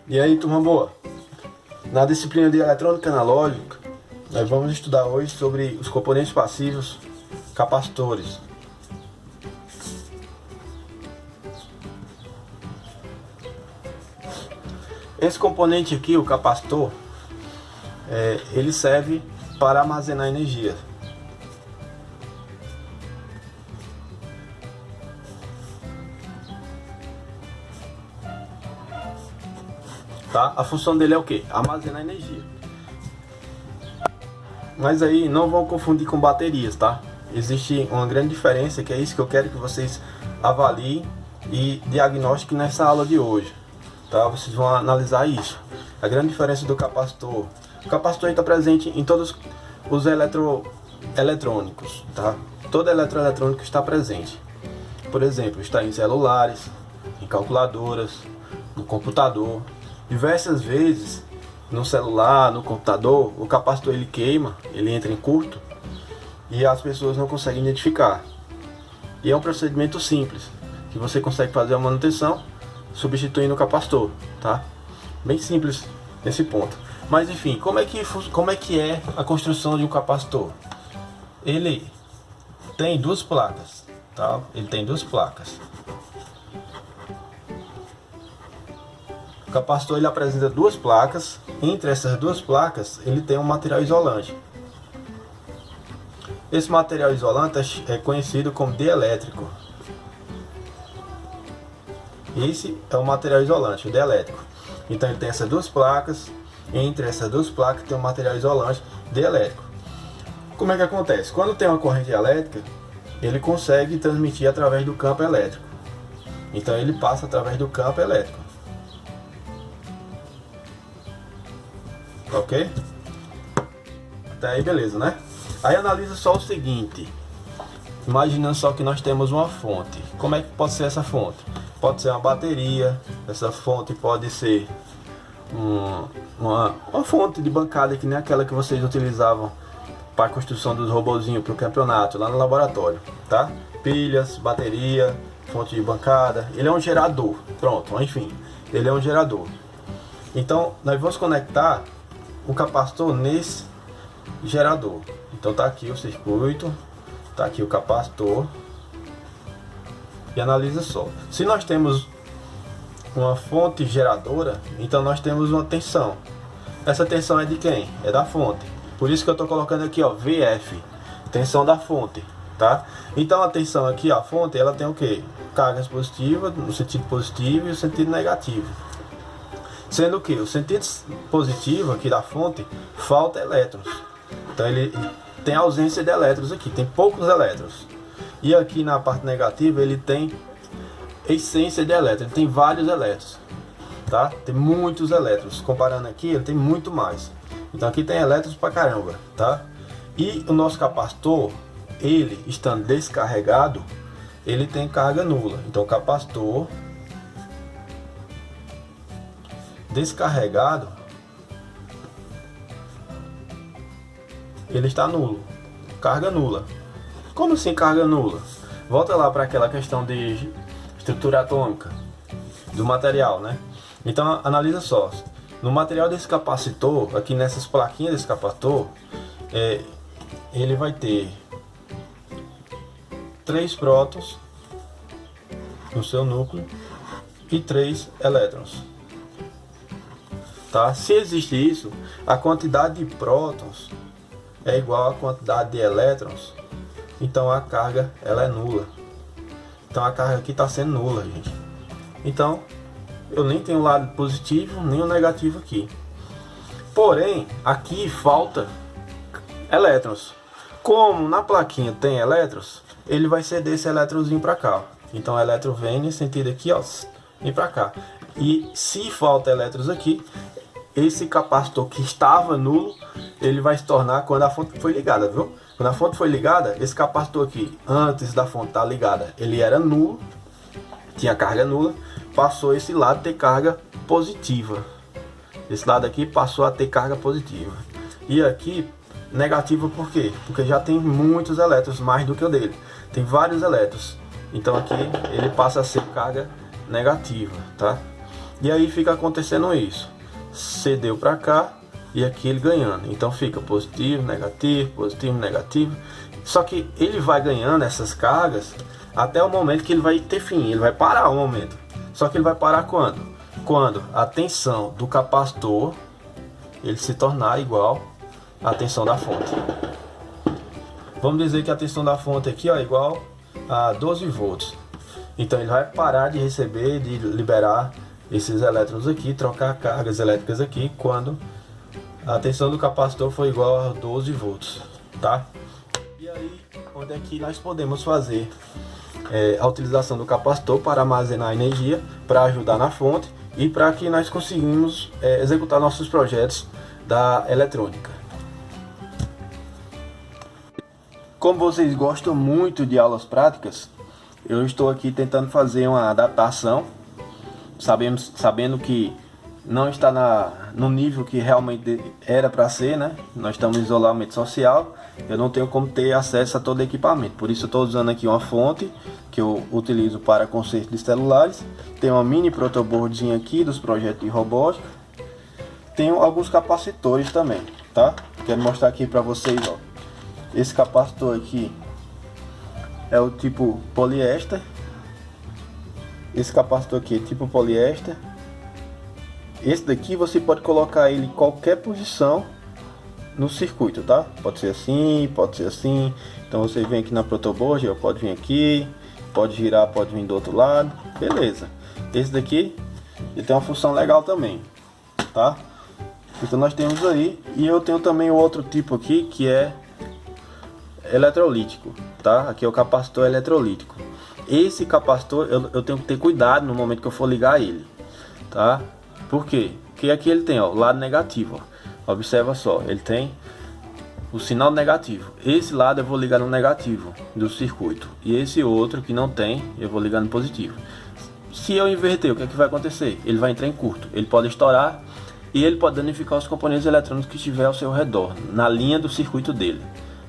E aí, turma boa? Na disciplina de eletrônica analógica, nós vamos estudar hoje sobre os componentes passivos capacitores. Esse componente aqui, o capacitor, ele serve para armazenar energia. Tá? A função dele é o quê? Armazenar energia. Mas aí não vão confundir com baterias, tá? Existe uma grande diferença, que é isso que eu quero que vocês avaliem e diagnostiquem nessa aula de hoje, tá? Vocês vão analisar isso. A grande diferença do capacitor. O capacitor está presente em todos os eletrônicos, tá? Todo eletroeletrônico está presente. Por exemplo, está em celulares, em calculadoras, no computador. Diversas vezes no celular, no computador, o capacitor ele queima, ele entra em curto e as pessoas não conseguem identificar. E é um procedimento simples, que você consegue fazer a manutenção substituindo o capacitor, tá? Bem simples nesse ponto. Mas enfim, como é que é a construção de um capacitor? Ele tem duas placas, tá? Ele tem duas placas. O capacitor ele apresenta duas placas. Entre essas duas placas ele tem um material isolante. Esse material isolante é conhecido como dielétrico. Esse é o material isolante, o dielétrico. Então ele tem essas duas placas. Entre essas duas placas tem um material isolante dielétrico. Como é que acontece? Quando tem uma corrente elétrica, ele consegue transmitir através do campo elétrico. Então ele passa através do campo elétrico. Ok? Até aí beleza, né? Aí analisa só o seguinte. Imaginando só que nós temos uma fonte. Como é que pode ser essa fonte? Pode ser uma bateria. Essa fonte pode ser uma fonte de bancada, que nem aquela que vocês utilizavam para a construção dos robozinhos para o campeonato lá no laboratório, tá? Pilhas, bateria, fonte de bancada. Ele é um gerador. Pronto, enfim, ele é um gerador. Então nós vamos conectar o capacitor nesse gerador. Então tá aqui o circuito, tá aqui o capacitor. E analisa só. Se nós temos uma fonte geradora, então nós temos uma tensão. Essa tensão é de quem? É da fonte. Por isso que eu estou colocando aqui, ó, VF, tensão da fonte, tá? Então a tensão aqui, a fonte, ela tem o que? Cargas positivas no sentido positivo e o sentido negativo. Sendo que o sentido positivo aqui da fonte falta elétrons. Então ele tem ausência de elétrons aqui, tem poucos elétrons. E aqui na parte negativa ele tem essência de elétrons, ele tem vários elétrons, tá? Tem muitos elétrons. Comparando aqui, ele tem muito mais. Então aqui tem elétrons pra caramba, tá? E o nosso capacitor, ele estando descarregado, ele tem carga nula. Então o capacitor descarregado, ele está nulo, carga nula. Como assim carga nula? Volta lá para aquela questão de estrutura atômica do material, né? Então analisa só, no material desse capacitor, aqui nessas plaquinhas desse capacitor, ele vai ter 3 prótons no seu núcleo e 3 elétrons. Tá? Se existe isso, a quantidade de prótons é igual à quantidade de elétrons, então a carga ela é nula. Então a carga aqui está sendo nula, gente. Então eu nem tenho o lado positivo nem o negativo aqui. Porém, aqui falta elétrons. Como na plaquinha tem elétrons, ele vai ceder esse elétronzinho para cá. Então o elétron vem nesse sentido aqui, ó, vem para cá. E se falta elétrons aqui, esse capacitor que estava nulo, ele vai se tornar quando a fonte foi ligada, viu? Quando a fonte foi ligada, esse capacitor aqui, antes da fonte estar ligada, ele era nulo, tinha carga nula, passou esse lado a ter carga positiva. Esse lado aqui passou a ter carga positiva. E aqui, negativa por quê? Porque já tem muitos elétrons, mais do que o dele. Tem vários elétrons. Então aqui ele passa a ser carga negativa, tá? E aí fica acontecendo isso, cedeu para cá e aqui ele ganhando, então fica positivo, negativo. Só que ele vai ganhando essas cargas até o momento que ele vai ter fim, ele vai parar o momento. Só que ele vai parar quando? Quando a tensão do capacitor ele se tornar igual à tensão da fonte. Vamos dizer que a tensão da fonte aqui é igual a 12 volts. Então ele vai parar de receber, de liberar esses elétrons aqui, trocar cargas elétricas aqui quando a tensão do capacitor for igual a 12 volts, tá? E aí, onde é que nós podemos fazer a utilização do capacitor para armazenar energia, para ajudar na fonte e para que nós conseguimos executar nossos projetos da eletrônica. Como vocês gostam muito de aulas práticas, eu estou aqui tentando fazer uma adaptação, sabendo que não está no nível que realmente era para ser, né? Nós estamos em isolamento social, eu não tenho como ter acesso a todo o equipamento, por isso eu estou usando aqui uma fonte que eu utilizo para conserto de celulares, tem uma mini protoboardzinha aqui dos projetos de robótica, tenho alguns capacitores também, tá? Quero mostrar aqui para vocês, ó. Esse capacitor aqui é o tipo poliéster. Esse capacitor aqui é tipo poliéster. Esse daqui você pode colocar ele em qualquer posição no circuito, tá? Pode ser assim, pode ser assim. Então você vem aqui na protoboard, pode vir aqui, pode girar, pode vir do outro lado, beleza. Esse daqui ele tem uma função legal também, tá? Então nós temos aí, e eu tenho também o outro tipo aqui que é eletrolítico, tá? Aqui é o capacitor eletrolítico. Esse capacitor eu tenho que ter cuidado no momento que eu for ligar ele, tá? Por quê? Porque aqui ele tem, ó, o lado negativo, ó. Observa só, ele tem o sinal negativo. Esse lado eu vou ligar no negativo do circuito e esse outro que não tem, eu vou ligar no positivo. Se eu inverter, o que é que vai acontecer? Ele vai entrar em curto, ele pode estourar e ele pode danificar os componentes eletrônicos que estiver ao seu redor, na linha do circuito dele,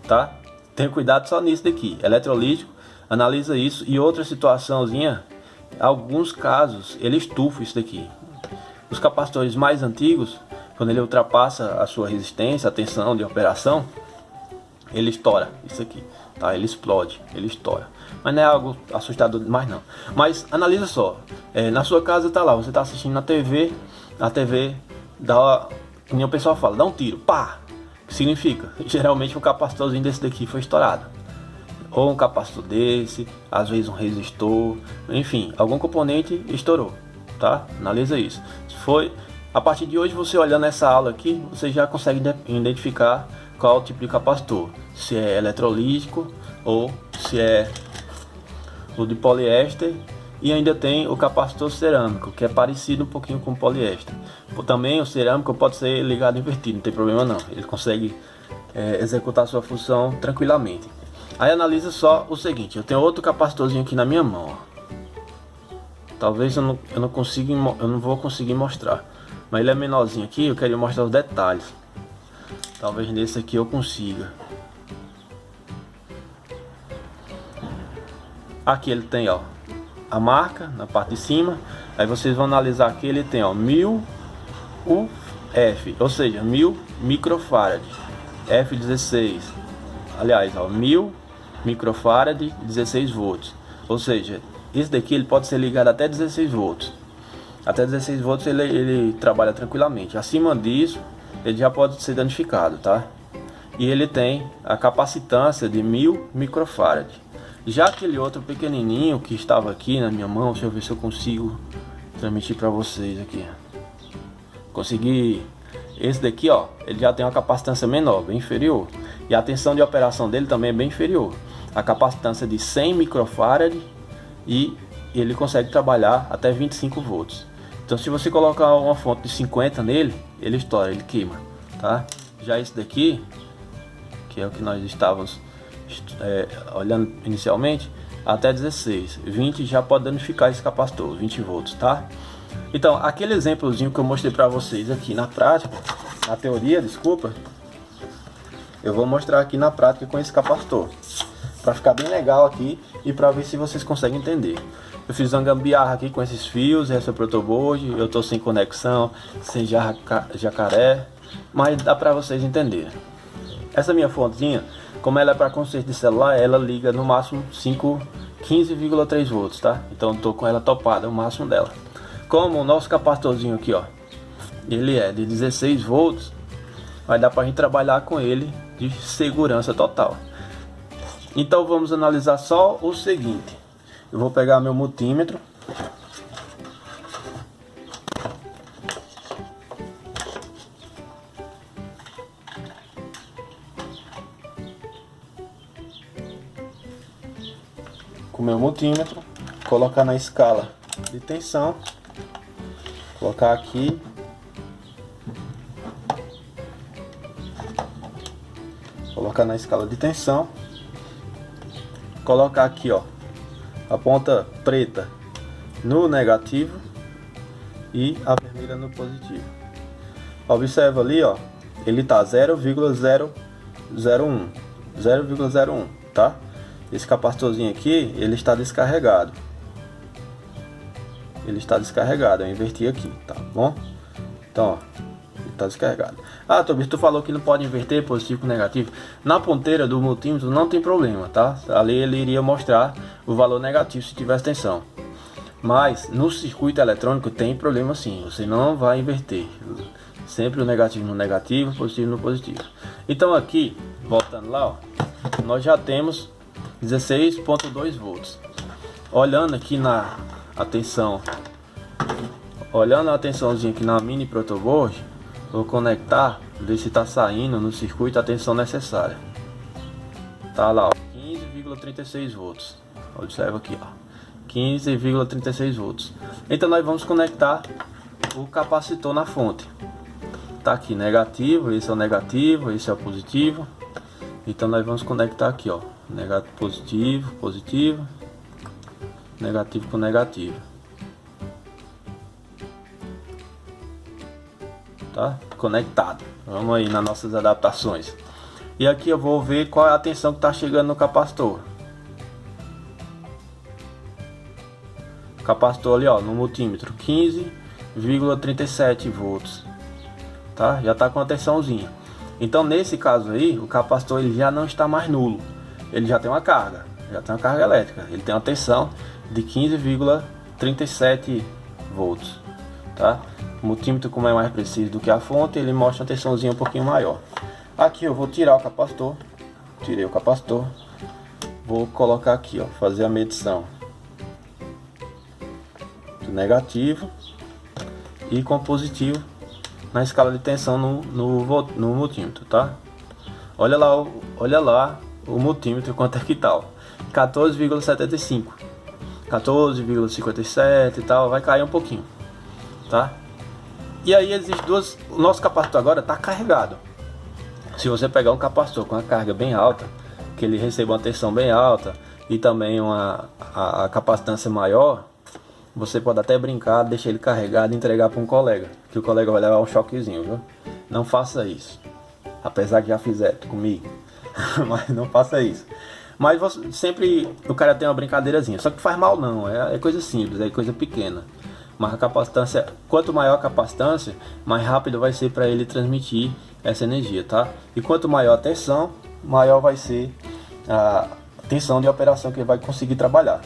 tá? Tenha cuidado só nisso daqui, eletrolítico, analisa isso. E outra situaçãozinha, alguns casos ele estufa isso daqui. Os capacitores mais antigos, quando ele ultrapassa a sua resistência, a tensão de operação, ele estoura isso aqui, tá? Ele explode, ele estoura. Mas não é algo assustador demais não. Mas analisa só, na sua casa tá lá, você tá assistindo na TV, a TV dá, como o pessoal fala, dá um tiro, pá! Que significa? Geralmente um capacitorzinho desse daqui foi estourado. Ou um capacitor desse, às vezes um resistor, enfim, algum componente estourou, tá? Analisa isso. Se foi, a partir de hoje, você olhando essa aula aqui, você já consegue identificar qual é o tipo de capacitor. Se é eletrolítico ou se é o de poliéster. E ainda tem o capacitor cerâmico, que é parecido um pouquinho com o poliéster. Também o cerâmico pode ser ligado invertido, não tem problema não. Ele consegue executar sua função tranquilamente. Aí analisa só o seguinte, eu tenho outro capacitorzinho aqui na minha mão, ó. Talvez eu não vou conseguir mostrar, mas ele é menorzinho aqui, eu queria mostrar os detalhes. Talvez nesse aqui eu consiga. Aqui ele tem, ó, a marca na parte de cima. Aí vocês vão analisar que ele tem, ó, 1000 UF, ou seja, 1000 microfarad, F16. Aliás, ó, 1000 microfarad, 16 volts. Ou seja, esse daqui ele pode ser ligado até 16 volts. Até 16 volts ele trabalha tranquilamente. Acima disso, ele já pode ser danificado, tá? E ele tem a capacitância de 1000 microfarad. Já aquele outro pequenininho que estava aqui na minha mão, deixa eu ver se eu consigo transmitir para vocês aqui. Consegui. Esse daqui, ó, ele já tem uma capacitância menor, bem inferior. E a tensão de operação dele também é bem inferior. A capacitância de 100 microfarad e ele consegue trabalhar até 25 volts. Então se você colocar uma fonte de 50 nele, ele estoura, ele queima, tá? Já esse daqui, que é o que nós estávamos olhando inicialmente, até 16, 20 já pode danificar esse capacitor, 20 volts, tá? Então, aquele exemplozinho que eu mostrei para vocês aqui na prática, na teoria, desculpa, eu vou mostrar aqui na prática com esse capacitor. para ficar bem legal aqui e para ver se vocês conseguem entender. Eu fiz uma gambiarra aqui com esses fios, essa protoboard, eu tô sem conexão, sem jacaré, mas dá para vocês entenderem. Essa minha fontezinha, como ela é para conserto de celular, ela liga no máximo 15,3 volts, tá? Então eu tô com ela topada, o máximo dela. Como o nosso capacitorzinho aqui, ó, ele é de 16 volts, vai dar pra gente trabalhar com ele de segurança total. Então vamos analisar só o seguinte. Eu vou pegar meu multímetro. Com meu multímetro, colocar na escala de tensão, colocar aqui, colocar na escala de tensão, colocar aqui, ó, a ponta preta no negativo e a vermelha no positivo. Observa ali, ó, ele tá 0,001, tá? Esse capacitorzinho aqui, ele está descarregado. Ele está descarregado, eu inverti aqui, tá bom? Então, ó, ele está descarregado. Ah, Tobias, tu falou que não pode inverter positivo com negativo. Na ponteira do multímetro não tem problema, tá? Ali ele iria mostrar o valor negativo se tivesse tensão. Mas no circuito eletrônico tem problema sim, você não vai inverter. Sempre o negativo no negativo, o positivo no positivo. Então aqui, voltando lá, ó, nós já temos 16,2 volts. Olhando aqui na tensão, olhando a tensãozinha aqui na mini protoboard, vou conectar, ver se está saindo no circuito a tensão necessária. Tá lá, ó, 15,36 volts. Observa aqui, ó, 15,36 volts. Então nós vamos conectar o capacitor na fonte. Tá aqui negativo, esse é o negativo, esse é o positivo. Então nós vamos conectar aqui, ó, negativo, positivo, positivo, negativo com negativo. Tá conectado. Vamos aí nas nossas adaptações. E aqui eu vou ver qual é a tensão que está chegando no capacitor. Capacitor ali, ó, no multímetro, 15,37 volts. Tá? Já está com a tensãozinha. Então nesse caso aí, o capacitor ele já não está mais nulo. Ele já tem uma carga, elétrica. Ele tem uma tensão de 15,37 volts, tá? O multímetro, como é mais preciso do que a fonte, ele mostra uma tensãozinha um pouquinho maior. Aqui eu vou tirar o capacitor, tirei o capacitor, vou colocar aqui, ó, fazer a medição do negativo e com positivo na escala de tensão no multímetro, tá? Olha lá o multímetro quanto é que tá, 14,75, 14,57 e tal, vai cair um pouquinho, tá? E aí existe duas, o nosso capacitor agora está carregado. Se você pegar um capacitor com uma carga bem alta, que ele receba uma tensão bem alta e também a capacitância maior, você pode até brincar, deixar ele carregado e entregar para um colega, que o colega vai levar um choquezinho, viu? Não faça isso, apesar que já fizeram comigo, mas não faça isso. Mas você, sempre o cara tem uma brincadeirazinha, só que faz mal não, é coisa simples, é coisa pequena. Mas a capacitância, quanto maior a capacitância, mais rápido vai ser para ele transmitir essa energia, tá? E quanto maior a tensão, maior vai ser a tensão de operação que ele vai conseguir trabalhar.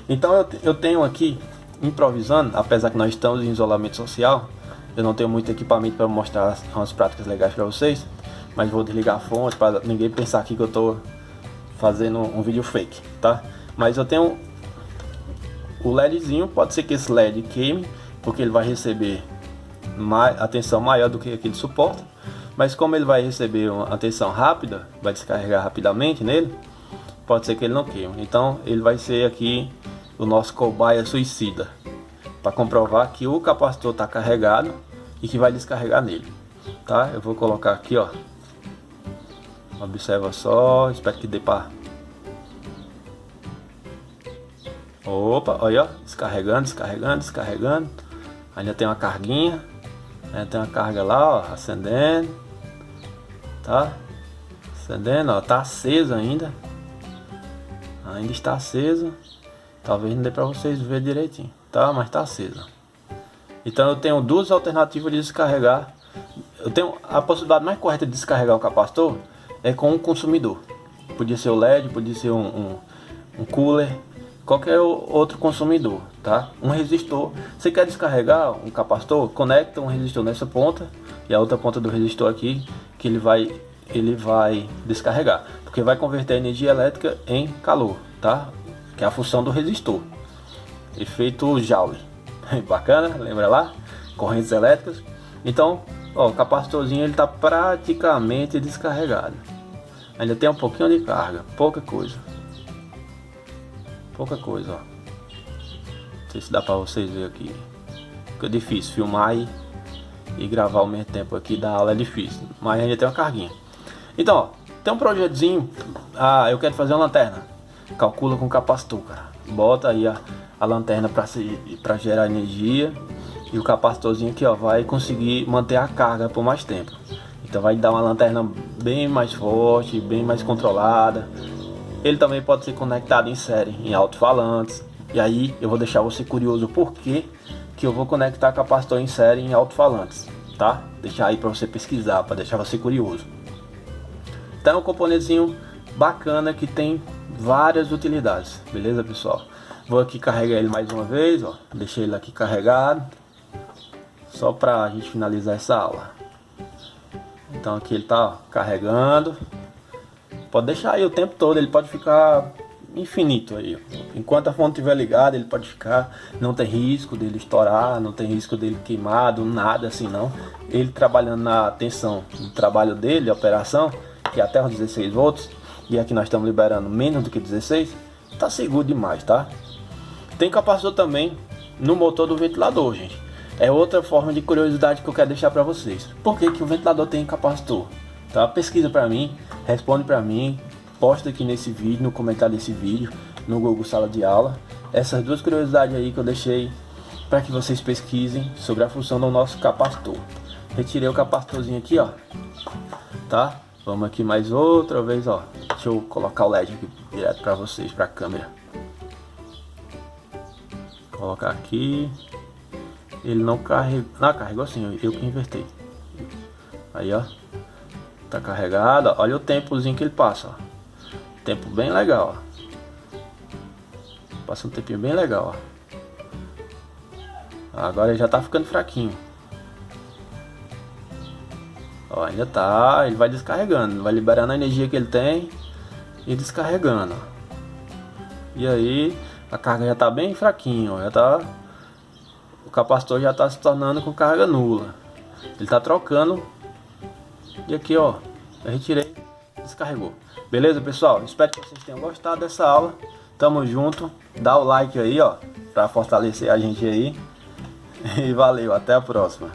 Então eu tenho aqui, improvisando, apesar que nós estamos em isolamento social, eu não tenho muito equipamento para mostrar umas práticas legais para vocês, mas vou desligar a fonte para ninguém pensar aqui que eu estou fazendo um vídeo fake, tá? Mas eu tenho o LEDzinho, pode ser que esse LED queime, porque ele vai receber a tensão maior do que aquele suporta, mas como ele vai receber uma tensão rápida, vai descarregar rapidamente nele, pode ser que ele não queime. Então ele vai ser aqui o nosso cobaia suicida, para comprovar que o capacitor está carregado e que vai descarregar nele, tá? Eu vou colocar aqui, ó, observa só, espero que dê para... Opa, olha, ó, descarregando. Ainda tem uma carguinha, ainda tem uma carga lá, ó, acendendo, tá? Acendendo, ó, tá aceso ainda. Ainda está acesa. Talvez não dê para vocês verem direitinho, tá? Mas está acesa. Então eu tenho duas alternativas de descarregar. Eu tenho a possibilidade mais correta de descarregar o capacitor é com um consumidor. Podia ser o LED, podia ser um cooler, qualquer outro consumidor, tá? Um resistor. Você quer descarregar um capacitor? Conecta um resistor nessa ponta e a outra ponta do resistor aqui, que ele vai descarregar, porque vai converter a energia elétrica em calor, tá? Que é a função do resistor. Efeito Joule. Bacana, lembra lá? Correntes elétricas. Então, ó, o capacitorzinho ele tá praticamente descarregado. Ainda tem um pouquinho de carga, pouca coisa. Pouca coisa, ó. Não sei se dá para vocês verem aqui. Fica difícil filmar e gravar ao mesmo tempo aqui da aula, é difícil. Mas ainda tem uma carguinha. Então, ó, tem um projetozinho. Ah, eu quero fazer uma lanterna. Calcula com capacitor, cara. Bota aí a lanterna para gerar energia. E o capacitorzinho aqui, ó, vai conseguir manter a carga por mais tempo. Então vai dar uma lanterna bem mais forte, bem mais controlada. Ele também pode ser conectado em série, em alto-falantes. E aí eu vou deixar você curioso por que eu vou conectar capacitor em série em alto-falantes, tá? Deixar aí para você pesquisar, para deixar você curioso. Então é um componentezinho bacana que tem várias utilidades, beleza, pessoal? Vou aqui carregar ele mais uma vez, ó. Deixei ele aqui carregado, só para a gente finalizar essa aula. Então aqui ele tá, ó, carregando. Pode deixar aí o tempo todo, ele pode ficar infinito aí. Enquanto a fonte estiver ligada, ele pode ficar, não tem risco dele estourar, não tem risco dele queimado, nada assim não. Ele trabalhando na tensão do trabalho dele, a operação, que é até os 16 volts, e aqui nós estamos liberando menos do que 16, tá seguro demais, tá? Tem capacitor também no motor do ventilador, gente. É outra forma de curiosidade que eu quero deixar para vocês. Por que o ventilador tem capacitor? Tá? Pesquisa para mim, responde para mim, posta aqui nesse vídeo, no comentário desse vídeo, no Google Sala de Aula. Essas duas curiosidades aí que eu deixei para que vocês pesquisem sobre a função do nosso capacitor. Retirei o capacitorzinho aqui, ó. Tá? Vamos aqui mais outra vez, ó. Deixa eu colocar o LED aqui direto para vocês, para a câmera. Colocar aqui. Ele não carregou. Ah, carregou assim, eu que invertei. Aí, ó. Tá carregado, ó. Olha o tempozinho que ele passa, ó. Tempo bem legal, ó. Passa um tempinho bem legal, ó. Agora ele já tá ficando fraquinho. Ó, ainda tá, ele vai descarregando, vai liberando a energia que ele tem e descarregando, ó. E aí a carga já tá bem fraquinho, ó. Já tá, o capacitor já tá se tornando com carga nula. Ele tá trocando. E aqui, ó, eu retirei, descarregou. Beleza, pessoal? Espero que vocês tenham gostado dessa aula. Tamo junto. Dá o like aí, ó, pra fortalecer a gente aí. E valeu, até a próxima.